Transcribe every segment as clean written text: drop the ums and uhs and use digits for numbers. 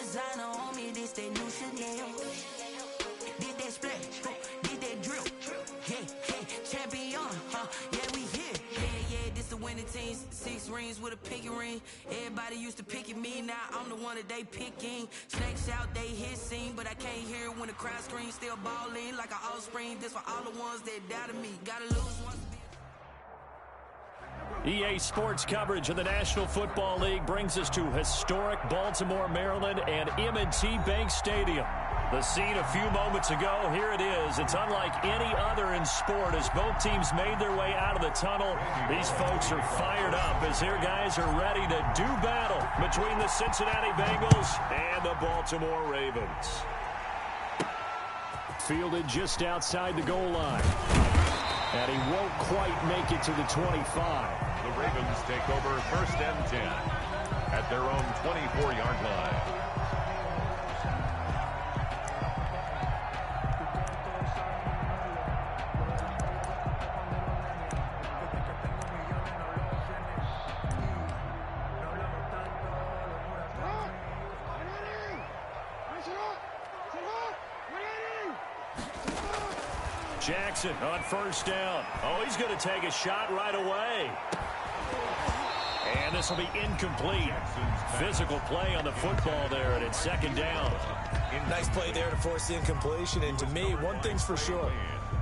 designer on me, this that new Chanel. Did that split, did that drip. Yeah, champion, yeah, we here. Yeah, this the winning team. 6 rings with a pinky ring. Everybody used to pick at me, now I'm the one that they picking. Snakes out, they hissing, but I can't hear it when the crowd screams. Still balling like an offspring. This for all the ones that doubted me. Gotta lose once. EA Sports coverage of the National Football League brings us to historic Baltimore, Maryland, and M&T Bank Stadium. The scene a few moments ago, here it is. It's unlike any other in sport as both teams made their way out of the tunnel. These folks are fired up as their guys are ready to do battle between the Cincinnati Bengals and the Baltimore Ravens. Fielded just outside the goal line. And he won't quite make it to the 25. The Ravens take over 1st and 10 at their own 24-yard line. Jackson on 1st down. Oh, he's going to take a shot right away. And this will be incomplete. Physical play on the football there, and it's 2nd down. Nice play there to force the incompletion. And to me, one thing's for sure.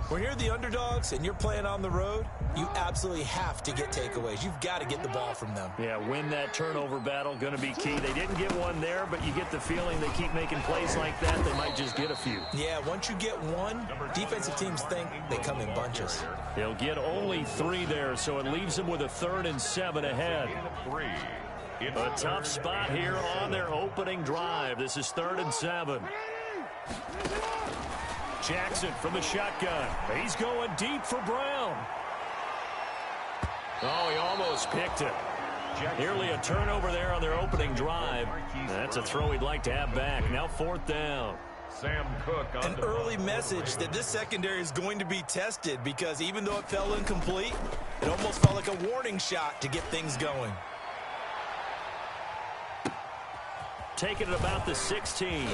When you're the underdogs and you're playing on the road, you absolutely have to get takeaways. You've got to get the ball from them. Yeah, win that turnover battle, going to be key. They didn't get one there, but you get the feeling they keep making plays like that, they might just get a few. Yeah, once you get one, defensive teams think they come in bunches. They'll get only 3 there, so it leaves them with a 3rd and 7 ahead. A tough spot here on their opening drive. This is 3rd and 7. Jackson from the shotgun. He's going deep for Brown. Oh, he almost picked it. Nearly a turnover there on their opening drive. That's a throw he'd like to have back. Now 4th down. Sam Cook on an early message that this secondary is going to be tested because even though it fell incomplete, it almost felt like a warning shot to get things going. Taking it about the 16.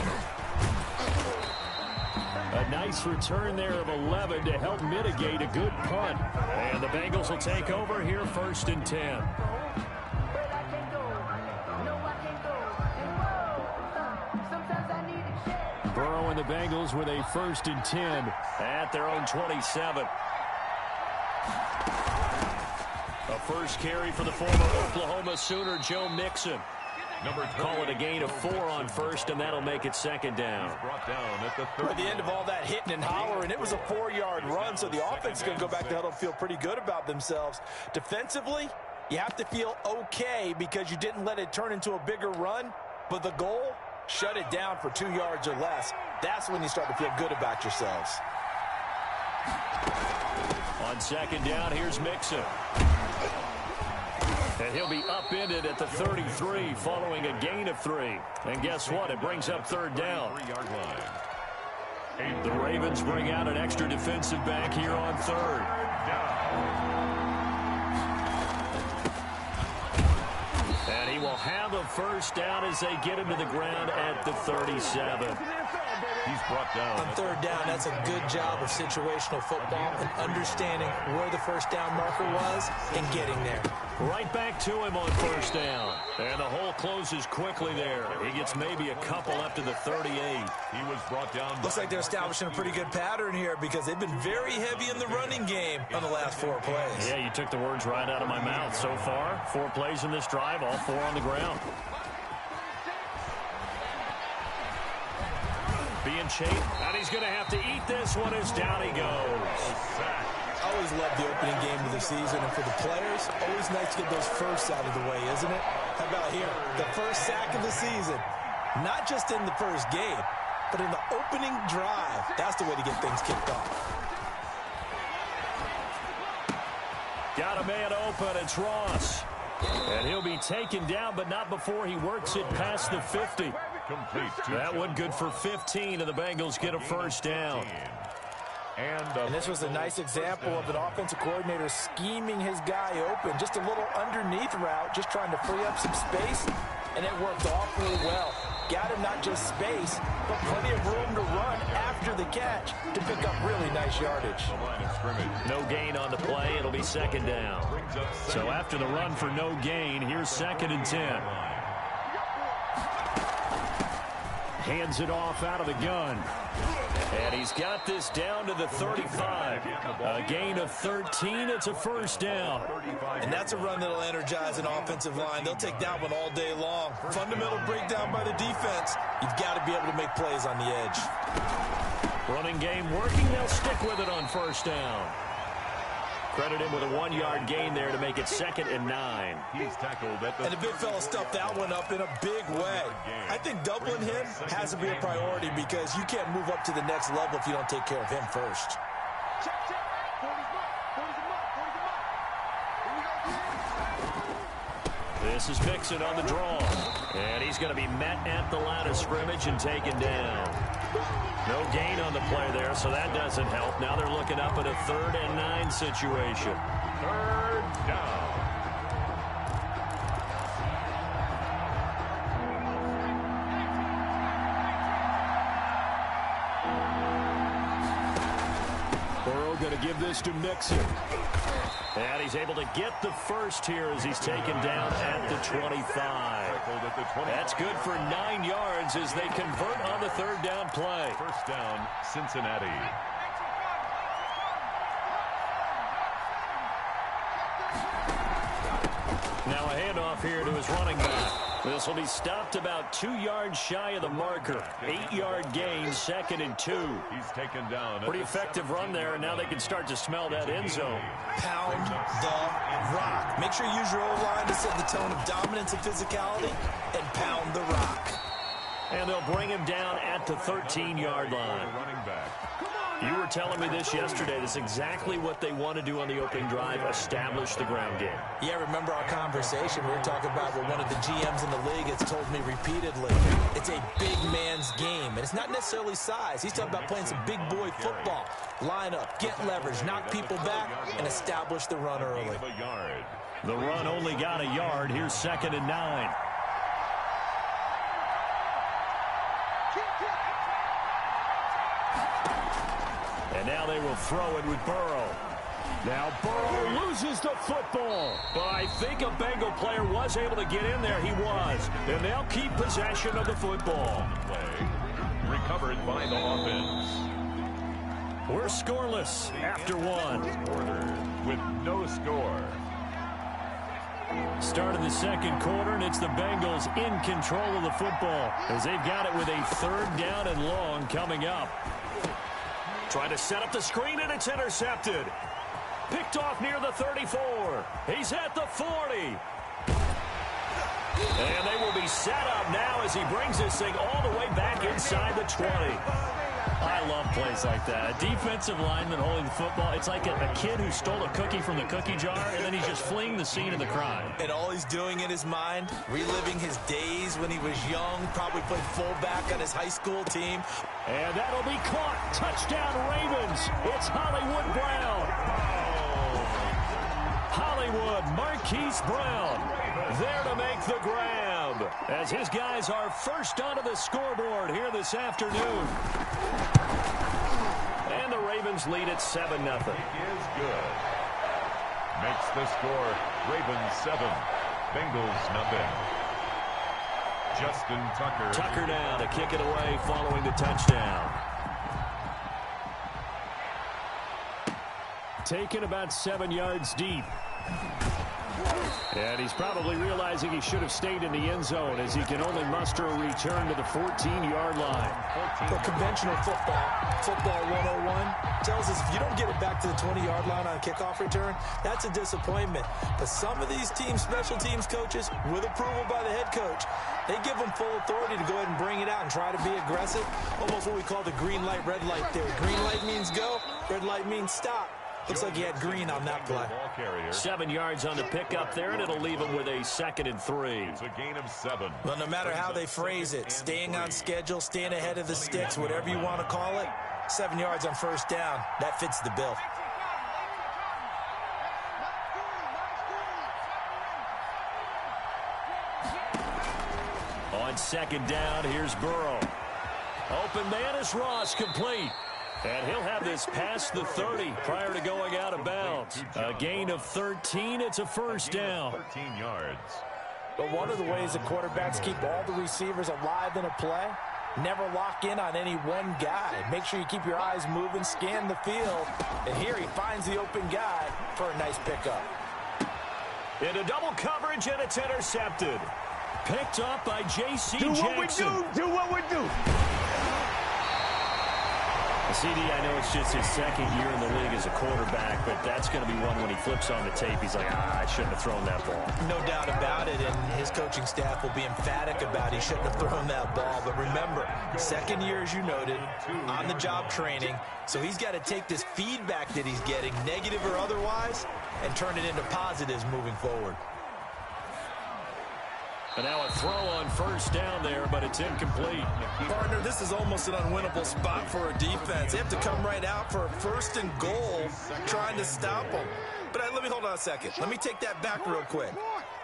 A nice return there of 11 to help mitigate a good punt. And the Bengals will take over here 1st and 10. Burrow and the Bengals with a 1st and 10 at their own 27. A first carry for the former Oklahoma Sooner, Joe Mixon. Call it a gain of 4 on 1st, and that'll make it 2nd down. At the end of all that hitting and hollering, it was a 4-yard run, so the offense is going to go back to huddle and feel pretty good about themselves. Defensively, you have to feel okay because you didn't let it turn into a bigger run, but the goal, shut it down for 2 yards or less. That's when you start to feel good about yourselves. On 2nd down, here's Mixon. And he'll be upended at the 33 following a gain of 3. And guess what? It brings up 3rd down. The Ravens bring out an extra defensive back here on 3rd. And he will have a 1st down as they get him to the ground at the 37. He's brought down. On 3rd down, that's a good job of situational football and understanding where the 1st down marker was and getting there. Right back to him on 1st down. And the hole closes quickly there. He gets maybe a couple up to the 38. He was brought down. Looks like they're establishing a pretty good pattern here because they've been very heavy in the running game on the last 4 plays. Yeah, you took the words right out of my mouth. So far, 4 plays in this drive, all 4 on the ground. Being chased, and he's going to have to eat this one as down he goes. I always love the opening game of the season, and for the players, always nice to get those firsts out of the way, isn't it? How about here? The first sack of the season. Not just in the first game, but in the opening drive. That's the way to get things kicked off. Got a man open. It's Ross. And he'll be taken down, but not before he works it past the 50. That one good for 15, and the Bengals get a 1st down. And this was a nice example of an offensive coordinator scheming his guy open. Just a little underneath route, just trying to free up some space, and it worked awfully well. got him not just space, but plenty of room to run after the catch to pick up really nice yardage. No gain on the play. It'll be second down. So after the run for no gain, here's 2nd and 10. Hands it off out of the gun. And he's got this down to the 35. A gain of 13. It's a first down. And that's a run that'll energize an offensive line. They'll take that one all day long. Fundamental breakdown by the defense. You've got to be able to make plays on the edge. Running game working. They'll stick with it on first down. Credit him with a 1-yard gain there to make it 2nd and 9. He's tackled at the... And the big fella stuffed that one up in a big way. I think doubling him has to be a priority because you can't move up to the next level if you don't take care of him first. This is Mixon on the draw. And he's going to be met at the line of scrimmage and taken down. No gain on the play there, so that doesn't help. Now they're looking up at a 3rd and 9 situation. 3rd down. Burrow going to give this to Mixon. And he's able to get the first here as he's taken down at the 25. That's good for 9 yards as they convert on the 3rd down play. First down, Cincinnati. Now a handoff here to his running back. This will be stopped about 2 yards shy of the marker. 8-yard gain, 2nd and 2. He's taken down. Pretty effective run there, and now they can start to smell that end zone. Pound the rock. Make sure you use your O-line to set the tone of dominance and physicality, and pound the rock. And they'll bring him down at the 13-yard line. Running back. You were telling me this yesterday. That's exactly what they want to do on the opening drive, establish the ground game. Yeah, remember our conversation. We were talking about what one of the GMs in the league has told me repeatedly. It's a big man's game, and it's not necessarily size. He's talking about playing some big boy football. Line up, get leverage, knock people back, and establish the run early. The run only got a yard. Here's 2nd and 9. And now they will throw it with Burrow. Now Burrow loses the football. But I think a Bengal player was able to get in there. He was. And they'll keep possession of the football. Recovered by the offense. We're scoreless after 1. With no score. Start of the 2nd quarter, and it's the Bengals in control of the football as they've got it with a 3rd down and long coming up. Trying to set up the screen, and it's intercepted. Picked off near the 34. He's at the 40. And they will be set up now as he brings this thing all the way back inside the 20. I love plays like that. A defensive lineman holding the football. It's like a kid who stole a cookie from the cookie jar, and then he's just fleeing the scene of the crime. And all he's doing in his mind, reliving his days when he was young, probably played fullback on his high school team. And that'll be caught. Touchdown, Ravens. It's Hollywood Brown. Hollywood, Marquise Brown, there to make the grab as his guys are first onto the scoreboard here this afternoon. And the Ravens lead at 7-0. Is good. Makes the score Ravens 7, Bengals nothing. Justin Tucker. Tucker down to kick it away following the touchdown. Taken about 7 yards deep. And he's probably realizing he should have stayed in the end zone as he can only muster a return to the 14-yard line. But conventional football 101, tells us if you don't get it back to the 20-yard line on a kickoff return, that's a disappointment. But some of these special teams coaches, with approval by the head coach, they give them full authority to go ahead and bring it out and try to be aggressive. Almost what we call the green light, red light theory. Green light means go, red light means stop. Looks like he had green on that play. 7 yards on the pickup there, and it'll leave him with a 2nd and 3. It's a gain of 7. Well, no matter how they phrase it, staying on schedule, staying ahead of the sticks, whatever you want to call it, 7 yards on first down, that fits the bill. second down. Here's Burrow. Open man is Ross, complete. And he'll have this past the 30 prior to going out of bounds. A gain of 13. It's a first down. 13 yards. But one of the ways the quarterbacks keep all the receivers alive in a play, never lock in on any one guy. Make sure you keep your eyes moving, scan the field. And here he finds the open guy for a nice pickup. Into double coverage, and it's intercepted. Picked up by J.C. Jackson. Do what we do. CD, I know it's just his second year in the league as a quarterback, but that's going to be one when he flips on the tape. He's like, I shouldn't have thrown that ball. No doubt about it, and his coaching staff will be emphatic about he shouldn't have thrown that ball. But remember, second year, as you noted, on-the-job training, so he's got to take this feedback that he's getting, negative or otherwise, and turn it into positives moving forward. And now a throw on first down there, but it's incomplete. Partner, this is almost an unwinnable spot for a defense. They have to come right out for a first and goal trying to stop them. But let me hold on a second. Let me take that back real quick.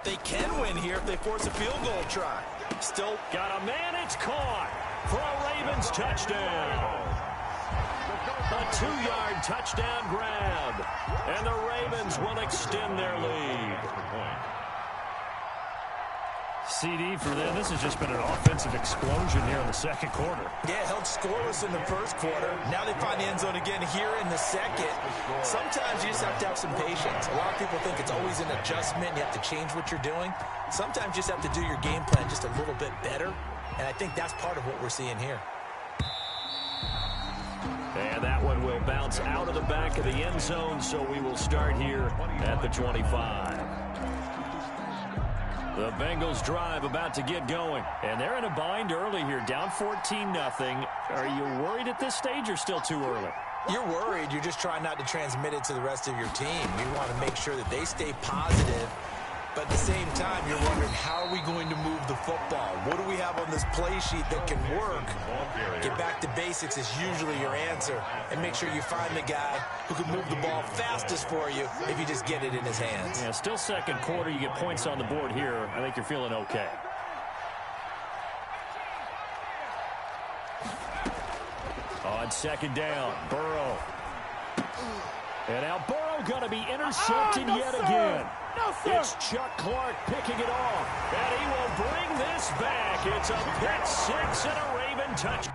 They can win here if they force a field goal try. Still got a man, it's caught for a Ravens touchdown. A 2-yard touchdown grab. And the Ravens will extend their lead. CD for them, this has just been an offensive explosion here in the second quarter. Yeah, held scoreless in the first quarter. Now they find the end zone again here in the second. Sometimes you just have to have some patience. A lot of people think it's always an adjustment. You have to change what you're doing. Sometimes you just have to do your game plan just a little bit better. And I think that's part of what we're seeing here. And that one will bounce out of the back of the end zone, so we will start here at the 25. The Bengals drive about to get going. And they're in a bind early here, down 14-0. Are you worried at this stage or still too early? You're worried. You're just trying not to transmit it to the rest of your team. You want to make sure that they stay positive. But at the same time, you're wondering, how are we going to move the football? What do we have on this play sheet that can work? Get back to basics is usually your answer. And make sure you find the guy who can move the ball fastest for you if you just get it in his hands. Yeah, still second quarter. You get points on the board here. I think you're feeling okay. On second down, Burrow. And now Burrow going to be intercepted yet again. It's Chuck Clark picking it off. And he will bring this back. It's a pick six and a Raven touch.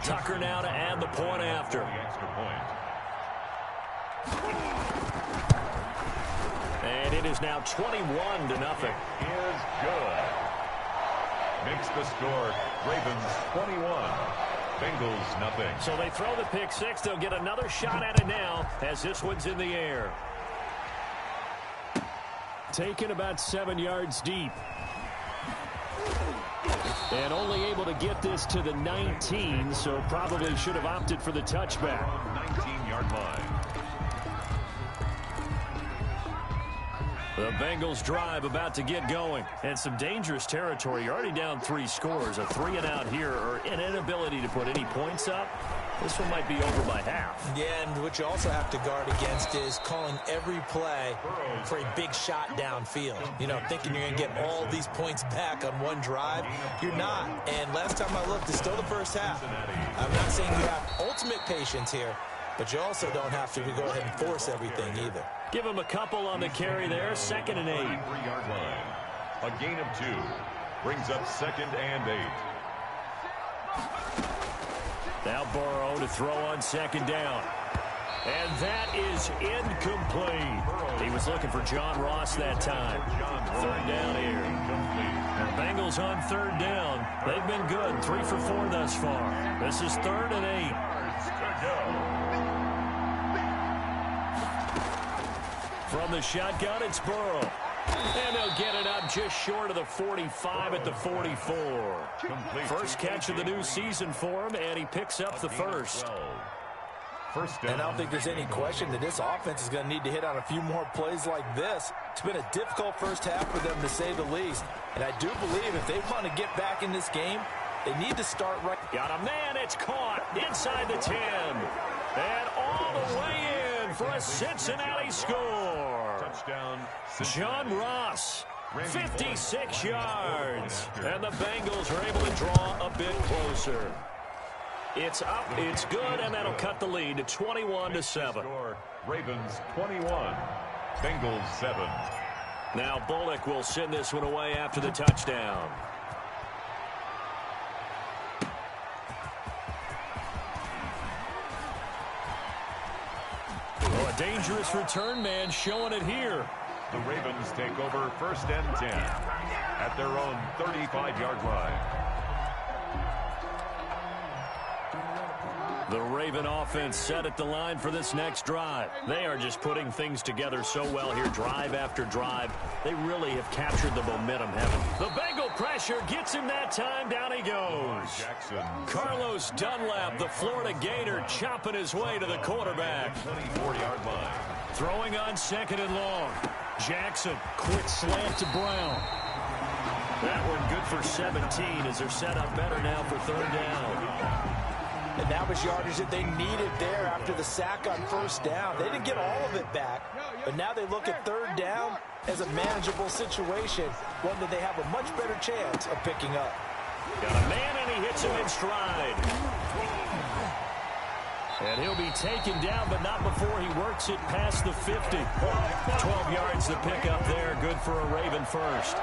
Tucker now to add the point after. The extra point. And it is now 21-0. Is good. Makes the score Ravens 21, Bengals nothing. So they throw the pick six. They'll get another shot at it now as this one's in the air. Taken about 7 yards deep. And only able to get this to the 19, so probably should have opted for the touchback. 19-yard line. The Bengals drive about to get going. And some dangerous territory. You're already down 3 scores. A 3-and-out here, or an inability to put any points up. This one might be over by half. Yeah, and what you also have to guard against is calling every play for a big shot downfield. You know, thinking you're going to get all these points back on one drive. You're not. And last time I looked, it's still the first half. I'm not saying you have ultimate patience here, but you also don't have to go ahead and force everything either. Give him a couple on the carry there. 2nd and 8. 3-yard line. A gain of 2. Brings up 2nd and 8. Now Burrow to throw on 2nd down. And that is incomplete. He was looking for John Ross that time. 3rd down here. The Bengals on 3rd down. They've been good. 3 for 4 thus far. This is 3rd and 8. From the shotgun, it's Burrow. And they'll get it up just short of the 45 at the 44. First catch of the new season for him, and he picks up the first. And I don't think there's any question that this offense is going to need to hit on a few more plays like this. It's been a difficult first half for them, to say the least. And I do believe if they want to get back in this game, they need to start right. Got a man, it's caught inside the 10. And all the way in for a Cincinnati score. Touchdown, John Ross, 56 yards. And the Bengals are able to draw a bit closer. It's up, it's good, and that'll cut the lead to 21-7. Ravens 21, Bengals 7. Now Bullock will send this one away after the touchdown. Oh, a dangerous return man showing it here. The Ravens take over first and 10 at their own 35-yard line. The Raven offense set at the line for this next drive. They are just putting things together so well here, drive after drive. They really have captured the momentum, haven't they? The Bengal pressure gets him that time. Down he goes. Jackson. Carlos Dunlap, the Florida Gator, chopping his way to the quarterback. 24-yard line. Throwing on second and long. Jackson, quick slant to Brown. That one good for 17 as they're set up better now for third down. And that was yardage that they needed there after the sack on first down. They didn't get all of it back, but now they look at third down as a manageable situation, one that they have a much better chance of picking up. Got a man, and he hits him in stride. And he'll be taken down, but not before he works it past the 50. 12 yards to pick up there. Good for a Raven first.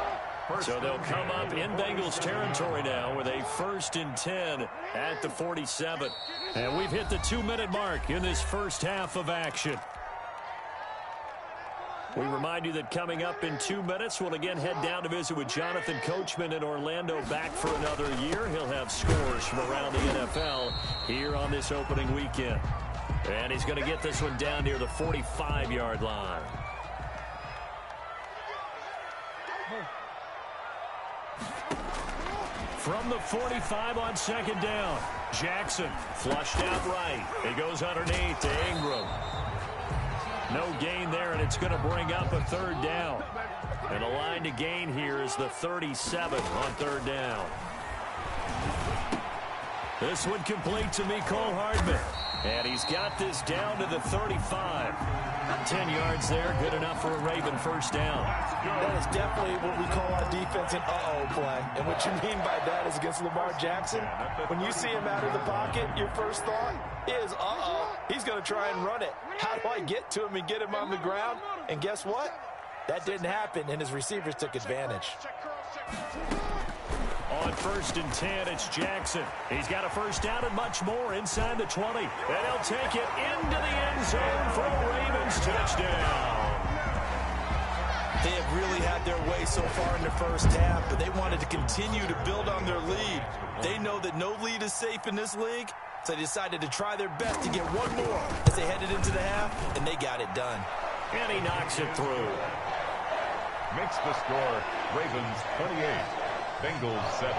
So they'll come up in Bengals territory now with a 1st and 10 at the 47. And we've hit the 2-minute mark in this first half of action. We remind you that coming up in 2 minutes, we'll again head down to visit with Jonathan Coachman in Orlando, back for another year. He'll have scores from around the NFL here on this opening weekend. And he's going to get this one down near the 45-yard line. From the 45 on second down, Jackson flushed out right. He goes underneath to Ingram. No gain there, and it's going to bring up a third down. And the line to gain here is the 37 on third down. This one complete to Mecole Hardman. And he's got this down to the 35. 10 yards there, good enough for a Raven first down. That is definitely what we call our defense an uh-oh play. And what you mean by that is against Lamar Jackson, when you see him out of the pocket, your first thought is, uh-oh, he's going to try and run it. How do I get to him and get him on the ground? And guess what? That didn't happen, and his receivers took advantage. On 1st and 10, it's Jackson. He's got a first down and much more inside the 20. And he'll take it into the end zone for a Ravens touchdown. They have really had their way so far in the first half, but they wanted to continue to build on their lead. They know that no lead is safe in this league, so they decided to try their best to get one more as they headed into the half, and they got it done. And he knocks it through. Makes the score Ravens 28. Bengals 7.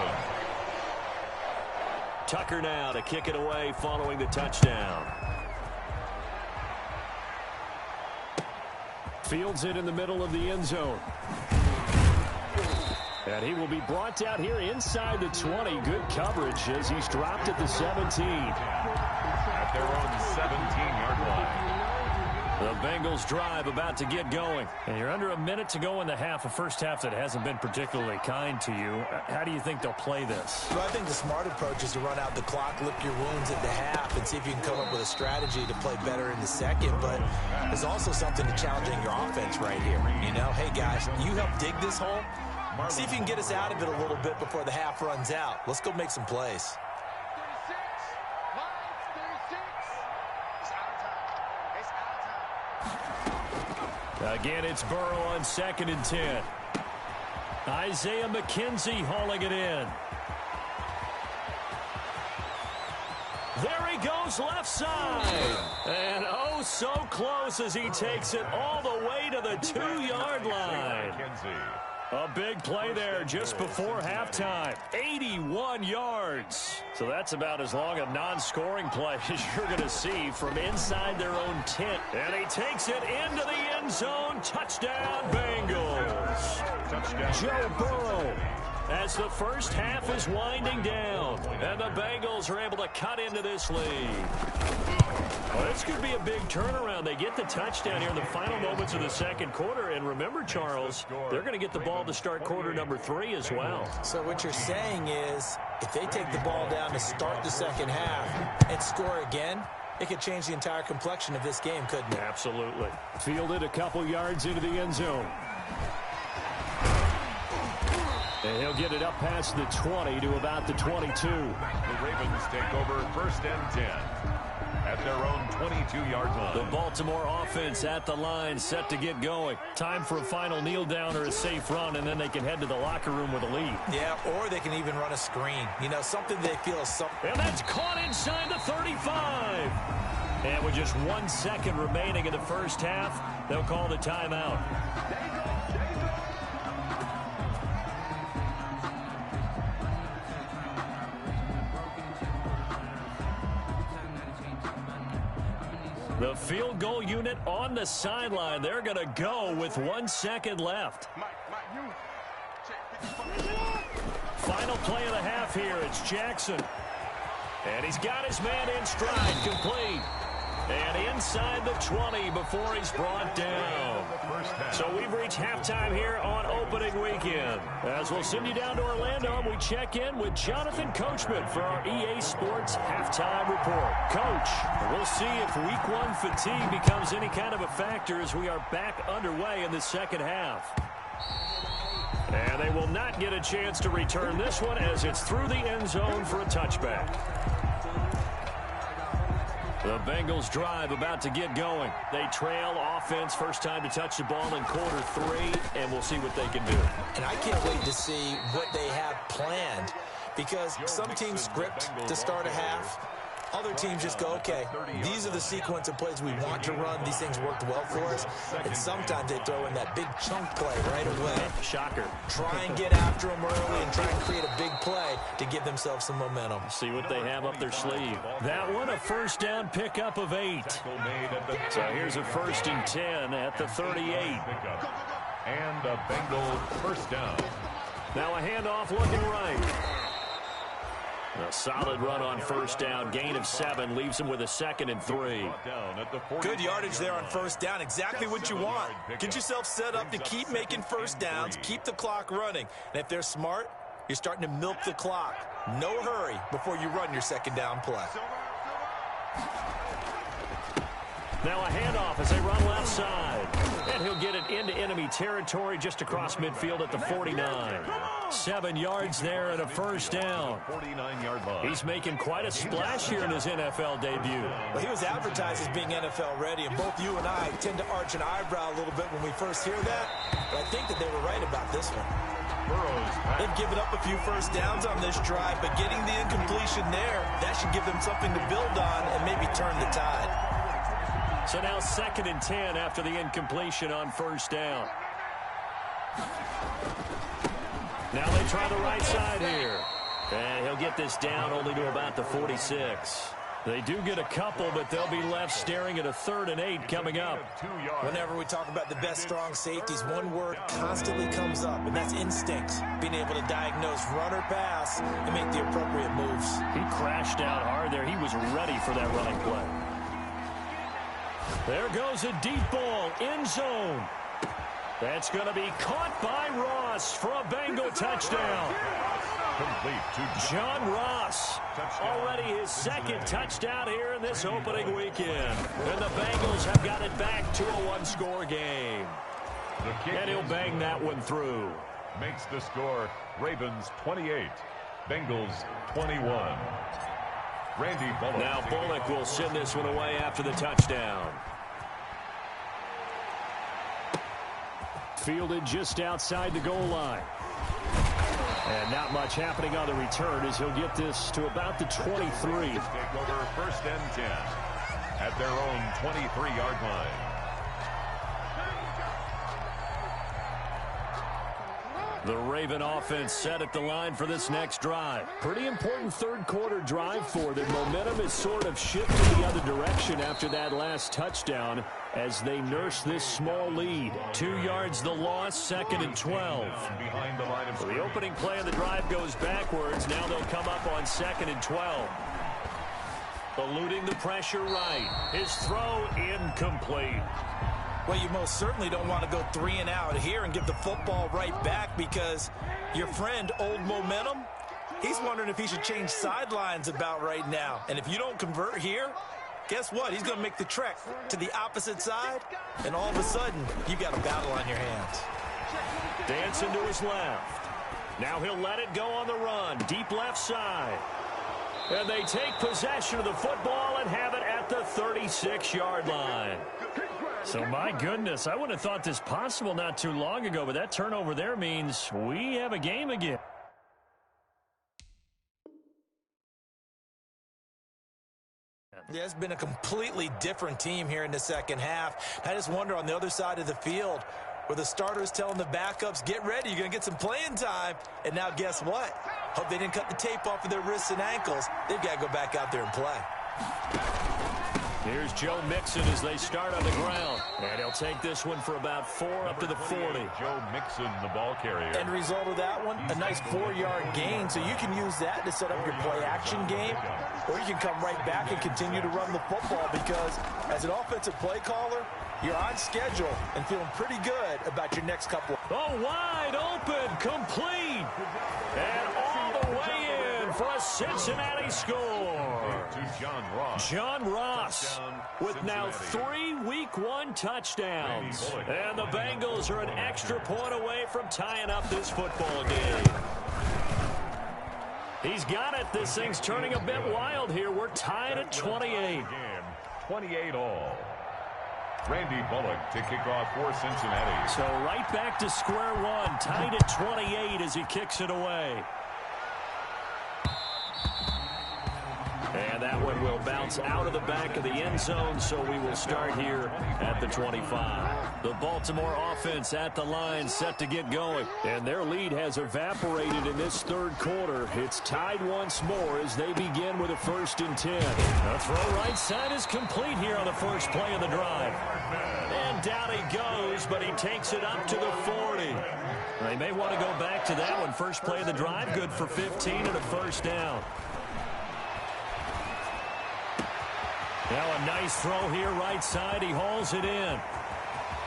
Tucker now to kick it away following the touchdown. Fields it in the middle of the end zone. And he will be brought down here inside the 20. Good coverage as he's dropped at the 17. At their own 17-yard line. The Bengals drive about to get going. And you're under a minute to go in the half, a first half that hasn't been particularly kind to you. How do you think they'll play this? Well, I think the smart approach is to run out the clock, lick your wounds at the half, and see if you can come up with a strategy to play better in the second. But there's also something to challenging your offense right here. You know, hey, guys, you help dig this hole. See if you can get us out of it a little bit before the half runs out. Let's go make some plays. Again, it's Burrow on 2nd and 10. Isaiah McKenzie hauling it in. There he goes left side. And oh, so close as he takes it all the way to the 2-yard line. A big play there just before halftime. 81 yards. So that's about as long a non-scoring play as you're going to see from inside their own tent. And he takes it into the end zone. Touchdown, Bengals. Touchdown. Joe Burrow. As the first half is winding down, and the Bengals are able to cut into this lead. Well, this could be a big turnaround. They get the touchdown here in the final moments of the second quarter. And remember, Charles, they're going to get the ball to start quarter number 3 as well. So what you're saying is if they take the ball down to start the second half and score again, it could change the entire complexion of this game, couldn't it? Absolutely. Fielded a couple yards into the end zone. And he'll get it up past the 20 to about the 22. The Ravens take over first and 10 at their own 22-yard line. The Baltimore offense at the line, set to get going. Time for a final kneel down or a safe run, and then they can head to the locker room with a lead. Yeah, or they can even run a screen. You know, something they feel is something. And that's caught inside the 35. And with just 1 second remaining in the first half, they'll call the timeout. The field goal unit on the sideline. They're going to go with 1 second left. Final play of the half here. It's Jackson. And he's got his man in stride, complete. And inside the 20 before he's brought down. So we've reached halftime here on opening weekend. As we'll send you down to Orlando, and we check in with Jonathan Coachman for our EA Sports Halftime Report. Coach, we'll see if Week 1 fatigue becomes any kind of a factor as we are back underway in the second half. And they will not get a chance to return this one as it's through the end zone for a touchback. The Bengals drive about to get going. They trail offense, first time to touch the ball in quarter 3, and we'll see what they can do. And I can't wait to see what they have planned, because some teams script to start a half. Other teams just go, okay, these are the sequence of plays we want to run. These things worked well for us. And sometimes they throw in that big chunk play right away. Shocker. Try and get after them early and try and create a big play to give themselves some momentum. See what they have up their sleeve. That one, a first down pickup of 8. So here's a 1st and 10 at the 38. And a Bengal first down. Now a handoff looking right. A solid run on first down. Gain of 7 leaves him with a 2nd and 3. Good yardage there on first down. Exactly what you want. Get yourself set up to keep making first downs. Keep the clock running. And if they're smart, you're starting to milk the clock. No hurry before you run your second down play. Now a handoff as they run left side. And he'll get it into enemy territory just across midfield at the 49. 7 yards there and a first down. 49-yard line. He's making quite a splash here in his NFL debut. Well, he was advertised as being NFL ready, and both you and I tend to arch an eyebrow a little bit when we first hear that. But I think that they were right about this one. They've given up a few first downs on this drive, but getting the incompletion there, that should give them something to build on and maybe turn the tide. So now 2nd and 10 after the incompletion on first down. Now they try the right side here. And he'll get this down only to about the 46. They do get a couple, but they'll be left staring at a 3rd and 8 coming up. Whenever we talk about the best strong safeties, one word constantly comes up, and that's instinct. Being able to diagnose run or pass and make the appropriate moves. He crashed out hard there. He was ready for that running play. There goes a deep ball, end zone. That's going to be caught by Ross for a Bengal touchdown. Complete to John Ross, already his 2nd touchdown here in this opening weekend. And the Bengals have got it back to a 1-score game. And he'll bang that one through. Makes the score Ravens 28, Bengals 21. Randy Bullock. Now Bullock will send this one away after the touchdown. Fielded just outside the goal line. And not much happening on the return as he'll get this to about the 23. Take over first and 10 at their own 23-yard line. The Raven offense set at the line for this next drive. Pretty important third quarter drive for them. Momentum is sort of shifted the other direction after that last touchdown as they nurse this small lead. 2 yards the loss, 2nd and 12. Behind the line of The opening play of the drive goes backwards. Now they'll come up on 2nd and 12. Eluding the pressure right. His throw incomplete. Well, you most certainly don't want to go 3 and out here and give the football right back because your friend, Old Momentum, he's wondering if he should change sidelines about right now. And if you don't convert here, guess what? He's going to make the trek to the opposite side, and all of a sudden, you got a battle on your hands. Dancing to his left. Now he'll let it go on the run. Deep left side. And they take possession of the football and have it at the 36-yard line. So, my goodness, I wouldn't have thought this possible not too long ago, but that turnover there means we have a game again. Yeah, it's been a completely different team here in the second half. I just wonder on the other side of the field where the starters telling the backups, get ready, you're going to get some playing time. And now guess what? Hope they didn't cut the tape off of their wrists and ankles. They've got to go back out there and play. Here's Joe Mixon as they start on the ground. And he'll take this one for about 4 up to the 40. Joe Mixon, the ball carrier. End result of that one, a nice 4-yard gain. So you can use that to set up your play-action game, or you can come right back and continue to run the football because as an offensive play caller, you're on schedule and feeling pretty good about your next couple. Oh, wide open, complete. And all the way in for a Cincinnati score. To John Ross. John Ross with now 3 Week 1 touchdowns. And the Bengals are an extra point away from tying up this football game. He's got it. This thing's turning a bit wild here. We're tied at 28. 28 all. Randy Bullock to kick off for Cincinnati. So right back to square one, tied at 28 as he kicks it away. And that one will bounce out of the back of the end zone, so we will start here at the 25. The Baltimore offense at the line, set to get going. And their lead has evaporated in this third quarter. It's tied once more as they begin with a 1st and 10. The throw right side is complete here on the first play of the drive. And down he goes, but he takes it up to the 40. They may want to go back to that one. First play of the drive, good for 15 and a 1st down. Now a nice throw here, right side. He hauls it in.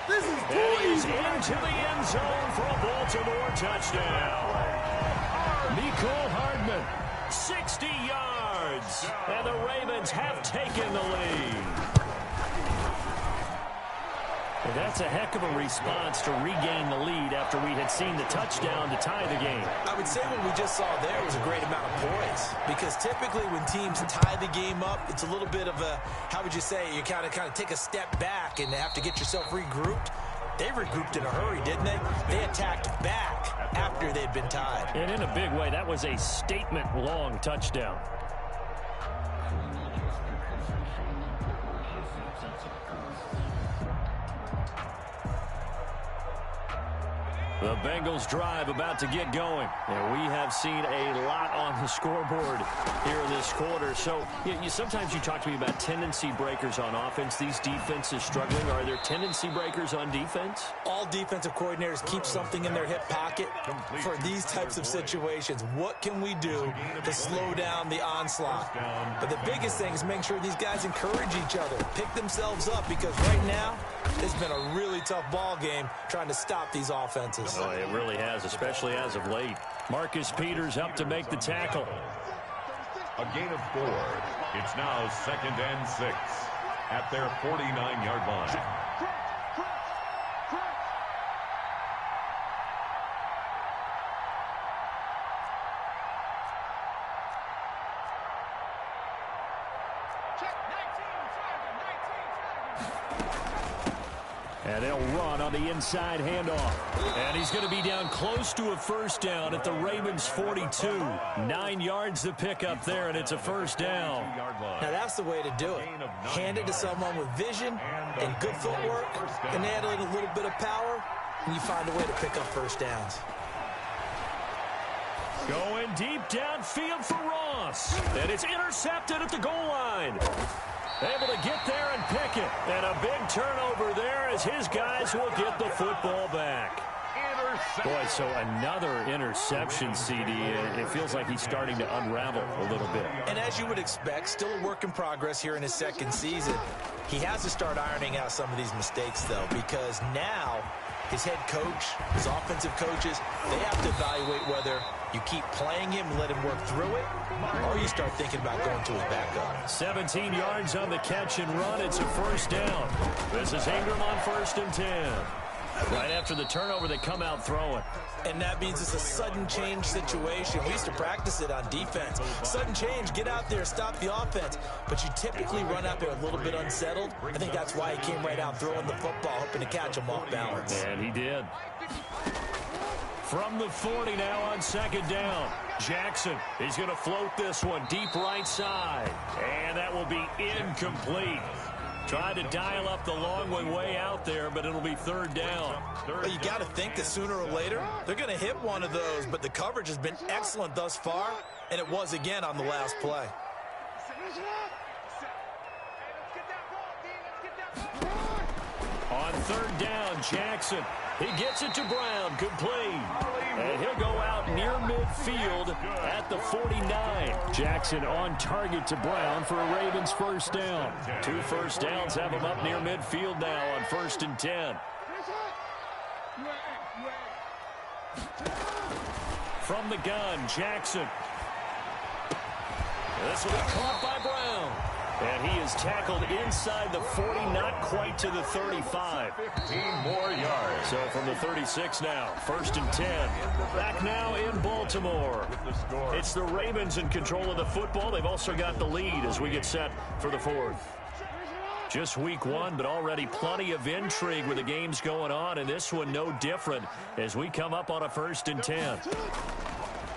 This is and he's into the end zone for a Baltimore touchdown. Mecole Hardman, 60 yards. And the Ravens have taken the lead. Well, that's a heck of a response to regain the lead after we had seen the touchdown to tie the game. I would say what we just saw there was a great amount of poise because typically when teams tie the game up, it's a little bit of a, how would you say, you kind of take a step back and have to get yourself regrouped. They regrouped in a hurry, didn't they? They attacked back after they'd been tied. And in a big way, that was a statement-long touchdown. The Bengals drive about to get going. And we have seen a lot on the scoreboard here in this quarter. So sometimes you talk to me about tendency breakers on offense. These defenses struggling. Are there tendency breakers on defense? All defensive coordinators keep something in their hip pocket for these types of situations. What can we do to slow down the onslaught? But the biggest thing is make sure these guys encourage each other, pick themselves up, because right now it's been a really tough ball game trying to stop these offenses. Oh, it really has, especially as of late. Marcus Peters up to make the tackle. A gain of 4. It's now 2nd and 6 at their 49-yard line. And they'll run on the inside handoff. And he's going to be down close to a first down at the Ravens 42. 9 yards to pick up there, and it's a first down. Now that's the way to do it. Hand it to someone with vision and good footwork, and add in a little bit of power, and you find a way to pick up first downs. Going deep downfield for Ross. And it's intercepted at the goal line. Able to get there and pick it. And a big turnover there as his guys will get the football back. Boy, so another interception, CD. It feels like he's starting to unravel a little bit. And as you would expect, still a work in progress here in his second season. He has to start ironing out some of these mistakes, though, because now his head coach, his offensive coaches, they have to evaluate whether you keep playing him and let him work through it, or you start thinking about going to his backup. 17 yards on the catch and run. It's a first down. This is Ingram on 1st and 10. Right after the turnover, they come out throwing. And that means it's a sudden change situation. We used to practice it on defense. Sudden change, get out there, stop the offense. But you typically run out there a little bit unsettled. I think that's why he came right out throwing the football, hoping to catch him off balance. And he did. From the 40 now on 2nd down. Jackson, he's going to float this one deep right side. And that will be incomplete. Tried to dial up the long way out there, but it'll be 3rd down. Well, you got to think that sooner or later they're going to hit one of those, but the coverage has been excellent thus far, and it was again on the last play. On 3rd down, Jackson. He gets it to Brown, complete. And he'll go out near midfield at the 49. Jackson on target to Brown for a Ravens first down. 2 first downs have him up near midfield now on 1st and 10. From the gun, Jackson. This will be caught by Brown. And he is tackled inside the 40, not quite to the 35. 15 more yards. So from the 36 now, 1st and 10. Back now in Baltimore. It's the Ravens in control of the football. They've also got the lead as we get set for the 4th. Just week 1, but already plenty of intrigue with the games going on, and this one no different as we come up on a 1st and 10.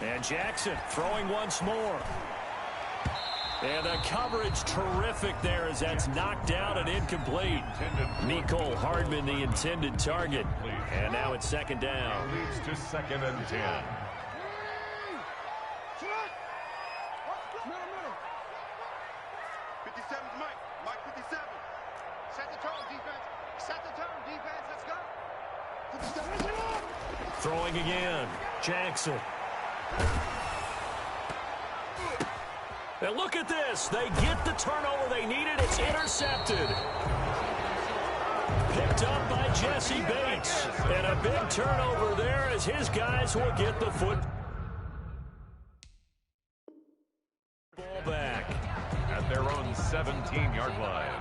And Jackson throwing once more. And the coverage terrific there as that's knocked down and incomplete. Mecole Hardman, the intended target. And now it's 2nd down. Leads to 2nd and 10. Mike 57. Set the tone, defense. Set the tone, defense. Let's go. Throwing again. Jackson. And look at this. They get the turnover they needed. It's intercepted. Picked up by Jesse Bates. And a big turnover there as his guys will get the football back. At their own 17-yard line.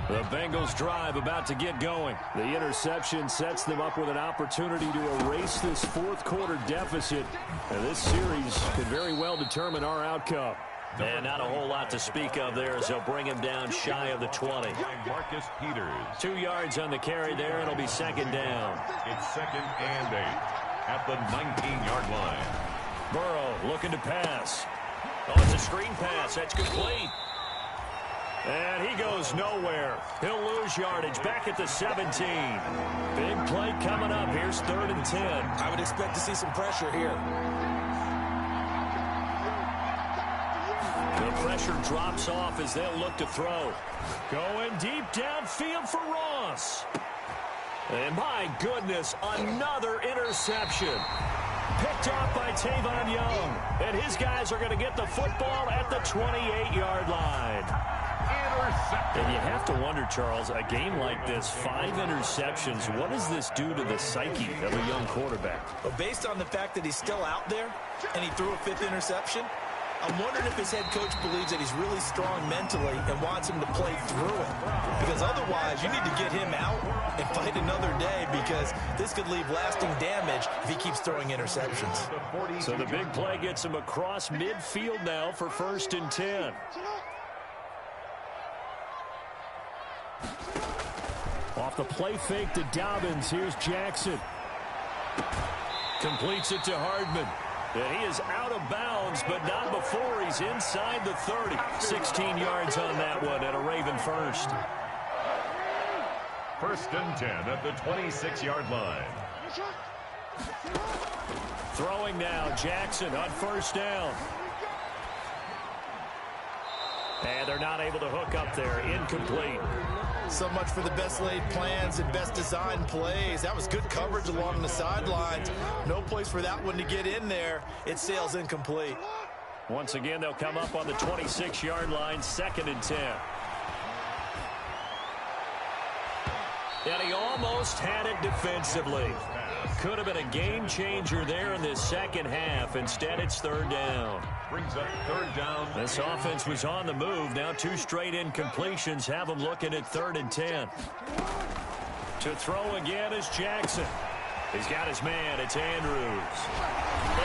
The Bengals drive about to get going. The interception sets them up with an opportunity to erase this 4th quarter deficit. And this series could very well determine our outcome. And not a whole lot to speak of there as they'll bring him down shy of the 20. Marcus Peters. 2 yards on the carry there, and it'll be 2nd down. It's 2nd and 8 at the 19-yard line. Burrow looking to pass. Oh, it's a screen pass. That's complete. And he goes nowhere. He'll lose yardage back at the 17. Big play coming up. Here's 3rd and 10. I would expect to see some pressure here. The pressure drops off as they'll look to throw. Going deep downfield for Ross. And my goodness, another interception. Picked off by Tavon Young. And his guys are going to get the football at the 28-yard line. And you have to wonder, Charles, a game like this, 5 interceptions, what does this do to the psyche of a young quarterback? But based on the fact that he's still out there and he threw a 5th interception, I'm wondering if his head coach believes that he's really strong mentally and wants him to play through it. Because otherwise, you need to get him out and fight another day, because this could leave lasting damage if he keeps throwing interceptions. So the big play gets him across midfield now for 1st and 10. Off the play fake to Dobbins. Here's Jackson. Completes it to Hardman. And he is out of bounds, but not before he's inside the 30. 16 yards on that one, and a Raven first. 1st and 10 at the 26-yard line. Throwing now, Jackson on 1st down. And they're not able to hook up there. Incomplete. So much for the best laid plans and best designed plays. That was good coverage along the sidelines. No place for that one to get in there. It sails incomplete. Once again, they'll come up on the 26-yard line, 2nd and 10. And he almost had it defensively. Could have been a game changer there in this second half. Instead, it's 3rd down. Brings up 3rd down. This offense was on the move. Now 2 straight incompletions have them looking at 3rd and 10. To throw again is Jackson. He's got his man. It's Andrews.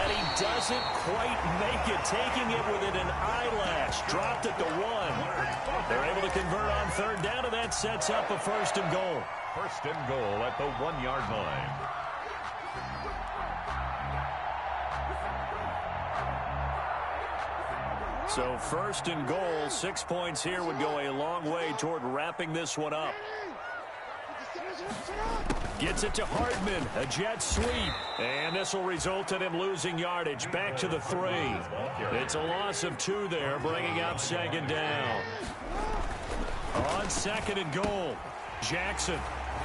And he doesn't quite make it, taking it within an eyelash. Dropped at the 1. They're able to convert on 3rd down, and that sets up a 1st and goal. 1st and goal at the 1-yard line. So 1st and goal, 6 points here would go a long way toward wrapping this one up. Gets it to Hardman, a jet sweep. And this will result in him losing yardage back to the 3. It's a loss of 2 there, bringing up 2nd down. On 2nd and goal, Jackson.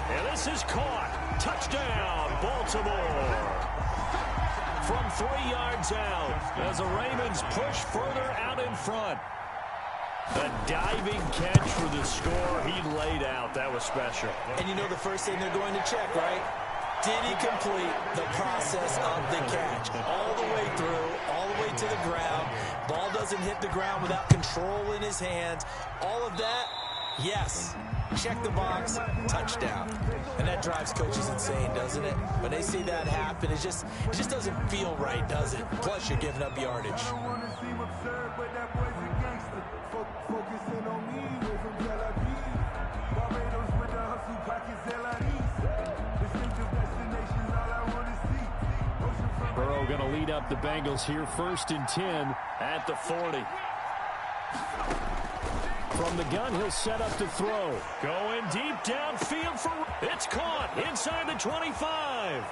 And this is caught. Touchdown, Baltimore. From 3 yards out as the Ravens push further out in front. A diving catch for the score. He laid out. That was special. And you know the first thing they're going to check, right? Did he complete the process of the catch? All the way through, all the way to the ground. Ball doesn't hit the ground without control in his hands. All of that, yes. Check the box, touchdown. And that drives coaches insane, doesn't it? When they see that happen, it just doesn't feel right, does it? Plus, you're giving up yardage. Burrow going to lead up the Bengals here, 1st and 10 at the 40. From the gun, he'll set up to throw. Going deep downfield for... It's caught inside the 25.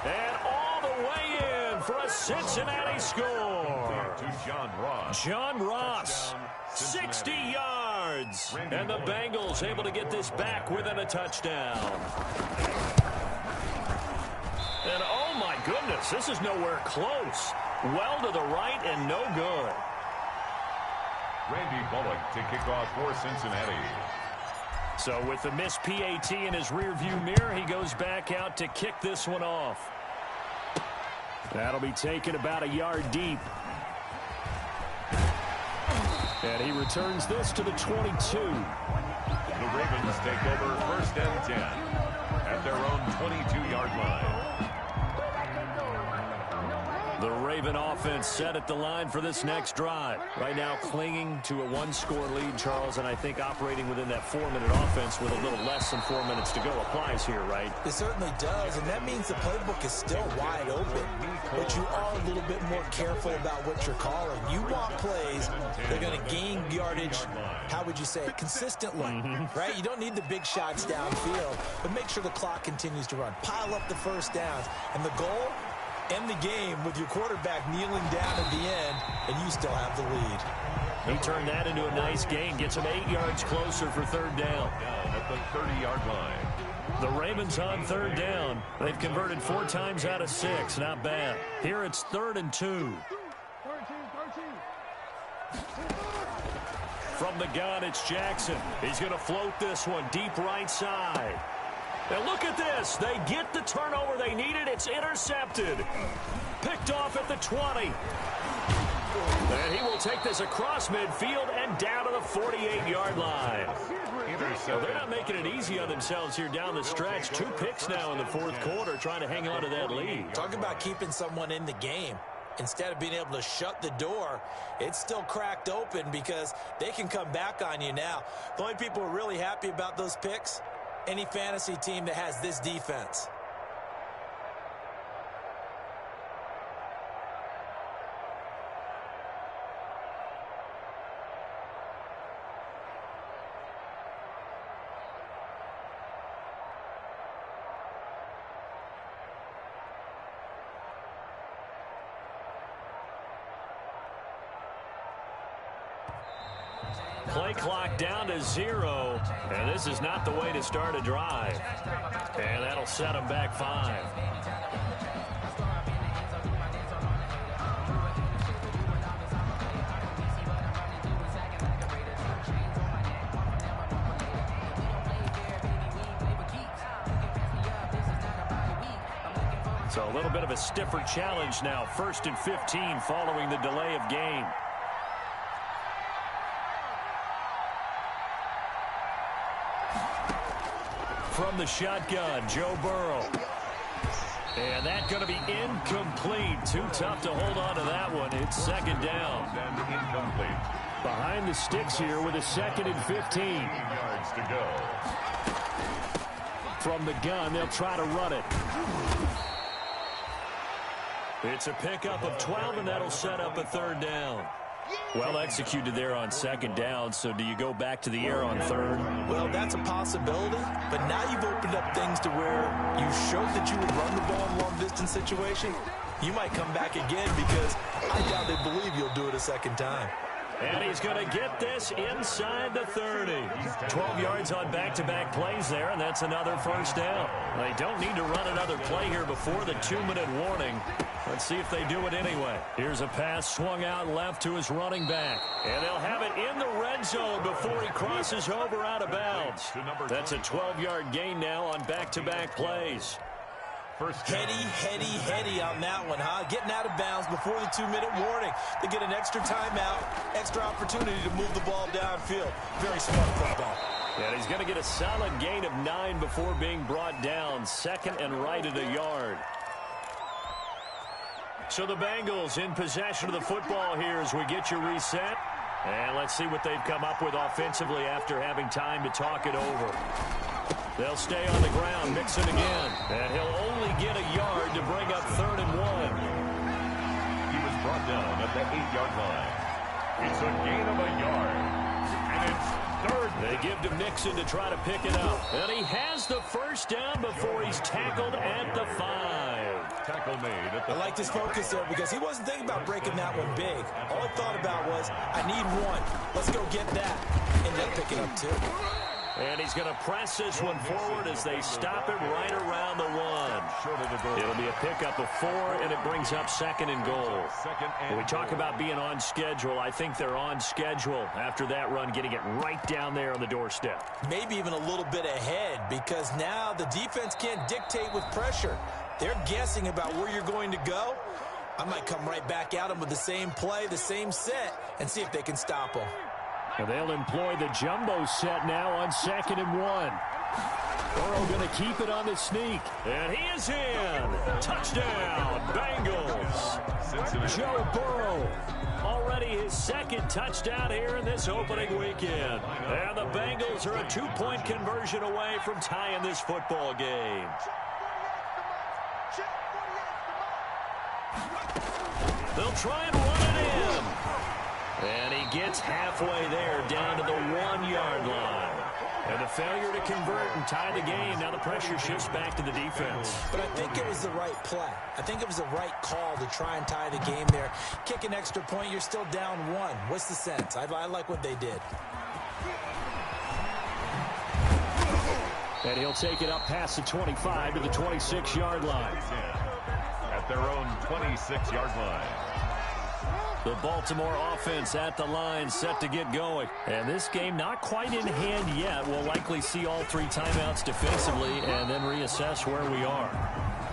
And all the way in for a Cincinnati score. To John Ross. John Ross, 60 yards. And the Bengals able to get this back within a touchdown. And oh my goodness, this is nowhere close. Well to the right and no good. Randy Bullock to kick off for Cincinnati. So with the missed PAT in his rearview mirror, he goes back out to kick this one off. That'll be taken about a yard deep. And he returns this to the 22. The Ravens take over 1st and 10 at their own 22-yard line. The Raven offense set at the line for this next drive. Right now clinging to a 1-score lead, Charles, and I think operating within that 4-minute offense with a little less than 4 minutes to go applies here, right? It certainly does, and that means the playbook is still wide open. But you are a little bit more careful about what you're calling. You want plays that are going to gain yardage, how would you say it, consistently, right? You don't need the big shots downfield, but make sure the clock continues to run. Pile up the first downs, and the goal, end the game with your quarterback kneeling down at the end, and you still have the lead. He turned that into a nice gain, gets him 8 yards closer for 3rd down. At the 30-yard line. The Ravens on 3rd down. They've converted 4 times out of 6. Not bad. Here it's 3rd and 2. From the gun, it's Jackson. He's going to float this one deep right side. And look at this. They get the turnover they needed. It's intercepted. Picked off at the 20. And he will take this across midfield and down to the 48-yard line. So they're not making it easy on themselves here down the stretch. 2 picks now in the 4th quarter trying to hang on to that lead. Talk about keeping someone in the game. instead of being able to shut the door, it's still cracked open because they can come back on you now. The only people who are really happy about those picks, any fantasy team that has this defense. Play clock down to 0, and this is not the way to start a drive. And that'll set them back 5. So a little bit of a stiffer challenge now. 1st and 15 following the delay of game. From the shotgun, Joe Burrow. And that's going to be incomplete. Too tough to hold on to that one. It's 2nd down. And incomplete. Behind the sticks here with a 2nd and 15. 18 yards to go. From the gun, they'll try to run it. It's a pickup of 12, and that'll set up a 3rd down. Well executed there on 2nd down, so do you go back to the air on 3rd? Well, that's a possibility, but now you've opened up things to where you showed that you would run the ball in long-distance situation. You might come back again because I doubt they believe you'll do it a 2nd time. And he's going to get this inside the 30. 12 yards on back-to-back plays there, and that's another 1st down. They don't need to run another play here before the 2-minute warning. Let's see if they do it anyway. Here's a pass swung out left to his running back. And they'll have it in the red zone before he crosses over out of bounds. That's a 12-yard gain now on back-to-back plays. Heady on that one, huh? Getting out of bounds before the 2-minute warning. They get an extra timeout, extra opportunity to move the ball downfield. Very smart football. And he's going to get a solid gain of 9 before being brought down. 2nd and right at a yard. So the Bengals in possession of the football here as we get you reset. And let's see what they've come up with offensively after having time to talk it over. They'll stay on the ground, mix it again. And he'll only get a yard to bring up 3rd and 1. He was brought down at the 8-yard line. It's a gain of a yard. And it's 3rd. They give to Mixon to try to pick it up. And he has the 1st down before he's tackled at the 5. Tackle made at the I liked his focus there because he wasn't thinking about breaking that one big. All he thought about was, I need 1. Let's go get that. Ended up picking up 2. And he's going to press this one forward as they stop it right around the 1. It'll be a pickup of 4, and it brings up 2nd and goal. When we talk about being on schedule, I think they're on schedule after that run, getting it right down there on the doorstep. Maybe even a little bit ahead because now the defense can't dictate with pressure. They're guessing about where you're going to go. I might come right back at them with the same play, the same set, and see if they can stop them. And they'll employ the jumbo set now on 2nd and 1. Burrow going to keep it on the sneak. And he is in. Touchdown, Bengals. Joe Burrow. Already his 2nd touchdown here in this opening weekend. And the Bengals are a 2-point conversion away from tying this football game. They'll try and run it in. And he gets halfway there, down to the 1-yard line. And the failure to convert and tie the game. Now the pressure shifts back to the defense. But I think it was the right play. I think it was the right call to try and tie the game there. Kick an extra point, you're still down 1. What's the sense? I like what they did. And he'll take it up past the 25 to the 26-yard line. At their own 26-yard line. The Baltimore offense at the line, set to get going. And this game not quite in hand yet. We'll likely see all 3 timeouts defensively and then reassess where we are.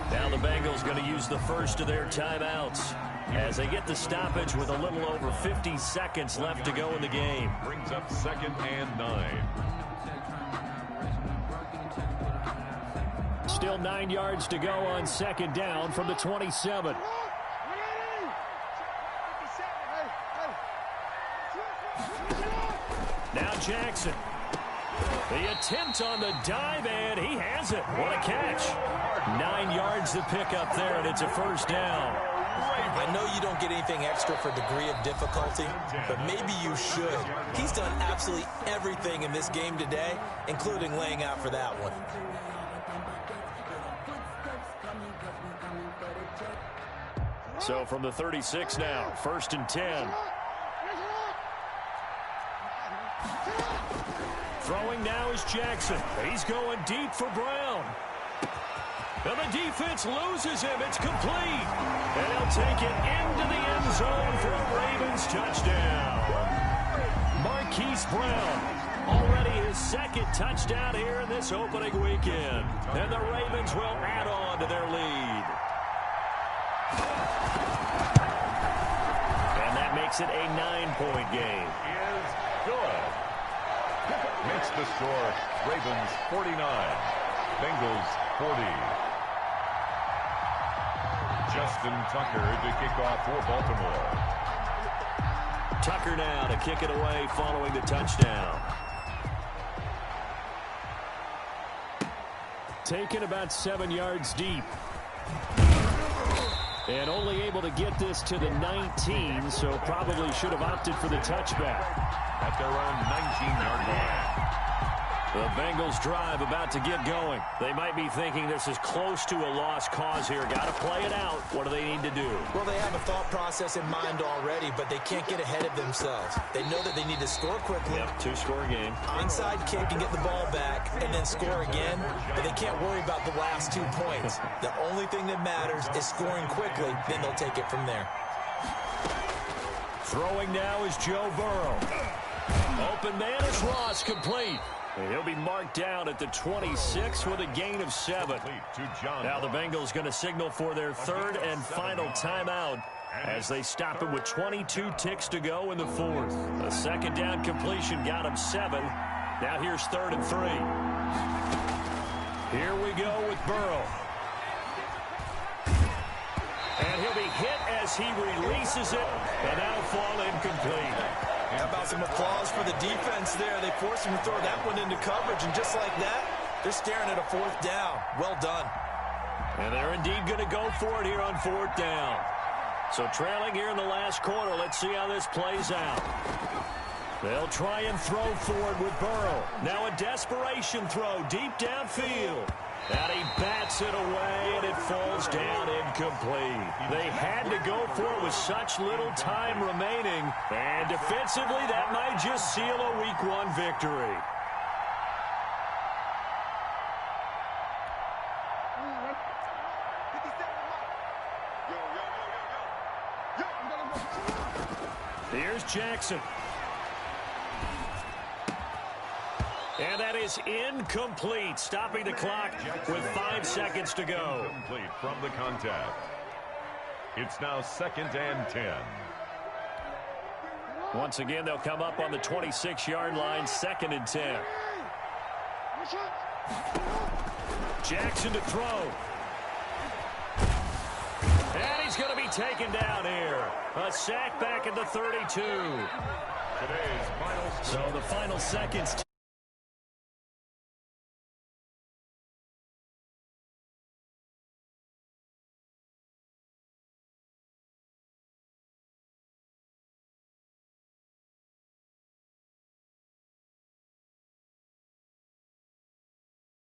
Now the Bengals going to use the first of their timeouts as they get the stoppage with a little over 50 seconds left to go in the game. Brings up 2nd and 9. Still 9 yards to go on 2nd down from the 27. Now Jackson. The attempt on the dive, and he has it. What a catch. 9 yards to pick up there, and it's a first down. I know you don't get anything extra for degree of difficulty, but maybe you should. He's done absolutely everything in this game today, including laying out for that one. So from the 36 now, 1st and 10. Throwing now is Jackson. He's going deep for Brown. And the defense loses him. It's complete. And he'll take it into the end zone for a Ravens touchdown. Marquise Brown, already his 2nd touchdown here in this opening weekend. And the Ravens will add on to their lead. And that makes it a 9-point game. Is good. Makes the score Ravens 49, Bengals 40. Justin Tucker to kick off for Baltimore. Tucker now to kick it away following the touchdown. Taken about 7 yards deep. And only able to get this to the 19, so probably should have opted for the touchback. At their own 19-yard line. The Bengals drive about to get going. They might be thinking this is close to a lost cause here. Got to play it out. What do they need to do? Well, they have a thought process in mind already, but they can't get ahead of themselves. They know that they need to score quickly. Yep, 2-score game. Onside kick and get the ball back and then score again, but they can't worry about the last 2 points. The only thing that matters is scoring quickly, then they'll take it from there. Throwing now is Joe Burrow. Open man is Ross, complete. And he'll be marked down at the 26 with a gain of 7. Now the Bengals going to signal for their 3rd and final timeout as they stop him with 22 ticks to go in the 4th. A 2nd down completion got him 7. Now here's 3rd and 3. Here we go with Burrow. And he'll be hit as he releases it, and that'll fall incomplete. How about some applause for the defense there? They forced him to throw that one into coverage, and just like that, they're staring at a 4th down. Well done. And they're indeed going to go for it here on 4th down. So trailing here in the last quarter, let's see how this plays out. They'll try and throw forward with Burrow. Now a desperation throw deep downfield. And he bats it away, and it falls down incomplete. They had to go for it with such little time remaining. And defensively, that might just seal a Week 1 victory. Here's Jackson. And that is incomplete, stopping the clock with 5 seconds to go. Incomplete from the contact. It's now 2nd and 10. Once again, they'll come up on the 26-yard line, 2nd and 10. Jackson to throw. And he's going to be taken down here. A sack back at the 32. Today's final. So the final seconds.